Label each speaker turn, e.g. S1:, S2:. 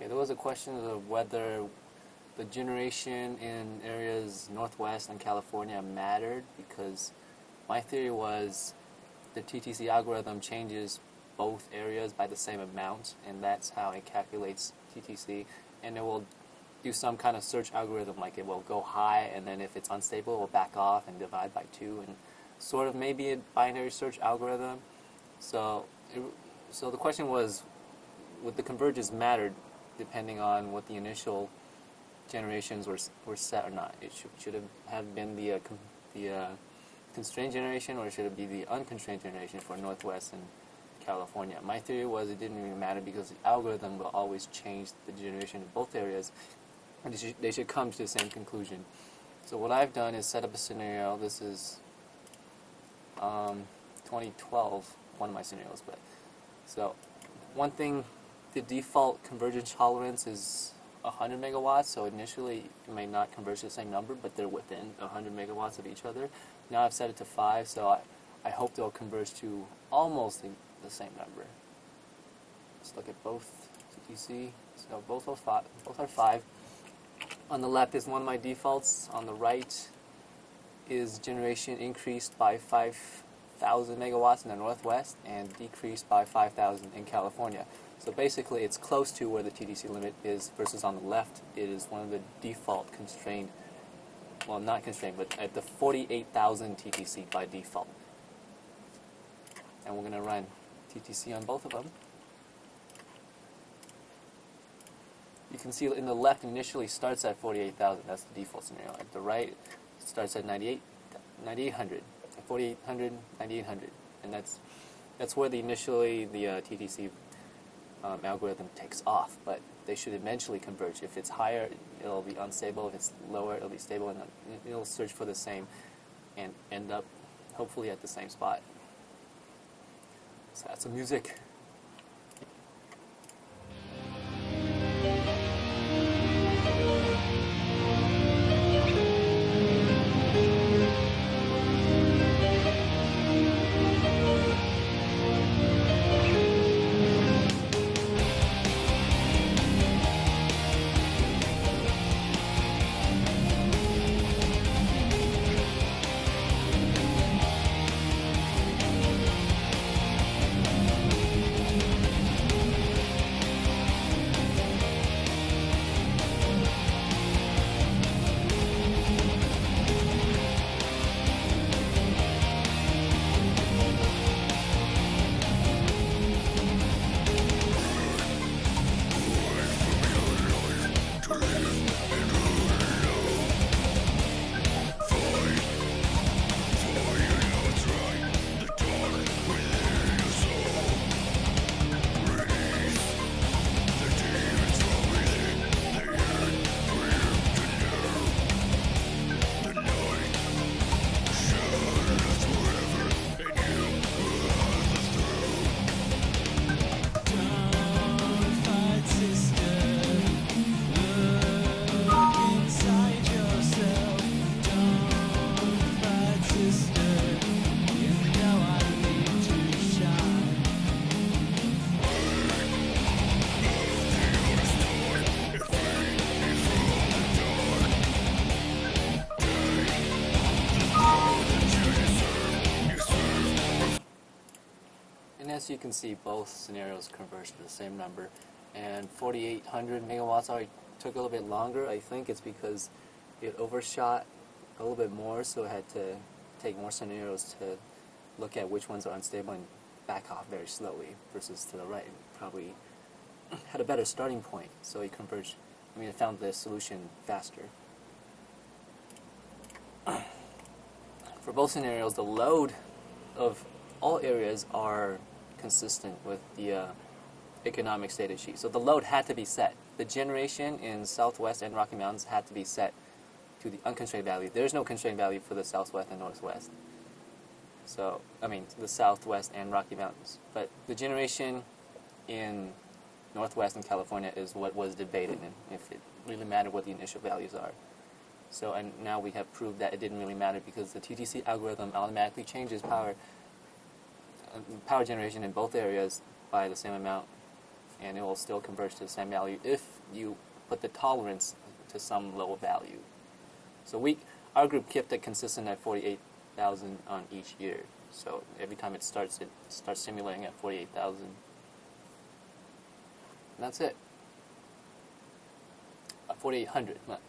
S1: Okay, there was a question of whether the generation in areas Northwest and California mattered, because my theory was the TTC algorithm changes both areas by the same amount, and that's how it calculates TTC, and it will do some kind of search algorithm, like it will go high, and then if it's unstable, it will back off and divide by 2, and sort of maybe a binary search algorithm. So the question was, would the convergence matter depending on what the initial generations were set or not? It should have been the constrained generation, or should it be the unconstrained generation for Northwest and California? My theory was it didn't really matter because the algorithm will always change the generation in both areas, and they should come to the same conclusion. So what I've done is set up a scenario. This is 2012, one of my scenarios. But so one thing, the default convergence tolerance is 100 megawatts, so initially it may not converge to the same number, but they're within 100 megawatts of each other. Now I've set it to 5, so I hope they'll converge to almost the same number. Let's look at both TTC. So both are 5. On the left is one of my defaults. On the right is generation increased by 5,000 megawatts in the Northwest and decreased by 5,000 in California. So basically it's close to where the TTC limit is, versus on the left it is one of the default constrained, well, not constrained, but at the 48,000 TTC by default. And we're going to run TTC on both of them. You can see in the left initially starts at 48,000, that's the default scenario. At the right it starts at 9,800, at 4,800, 9,800, and that's where initially the TTC algorithm takes off, but they should eventually converge. If it's higher, it'll be unstable. If it's lower, it'll be stable, and it'll search for the same and end up hopefully at the same spot. So that's some music. As you can see, both scenarios converge to the same number, and 4,800 megawatts already took a little bit longer. I think it's because it overshot a little bit more, so it had to take more scenarios to look at which ones are unstable and back off very slowly, versus to the right. It probably had a better starting point, so it converged. It found the solution faster. For both scenarios, the load of all areas are consistent with the economic data sheet. So the load had to be set. The generation in Southwest and Rocky Mountains had to be set to the unconstrained value. There's no constrained value for the Southwest and Northwest. So, the Southwest and Rocky Mountains. But the generation in Northwest and California is what was debated, and if it really mattered what the initial values are. So, and now we have proved that it didn't really matter, because the TTC algorithm automatically changes power generation in both areas by the same amount, and it will still converge to the same value if you put the tolerance to some low value. So our group kept it consistent at 48,000 on each year. So every time it starts simulating at 48,000. And that's it. 4,800, not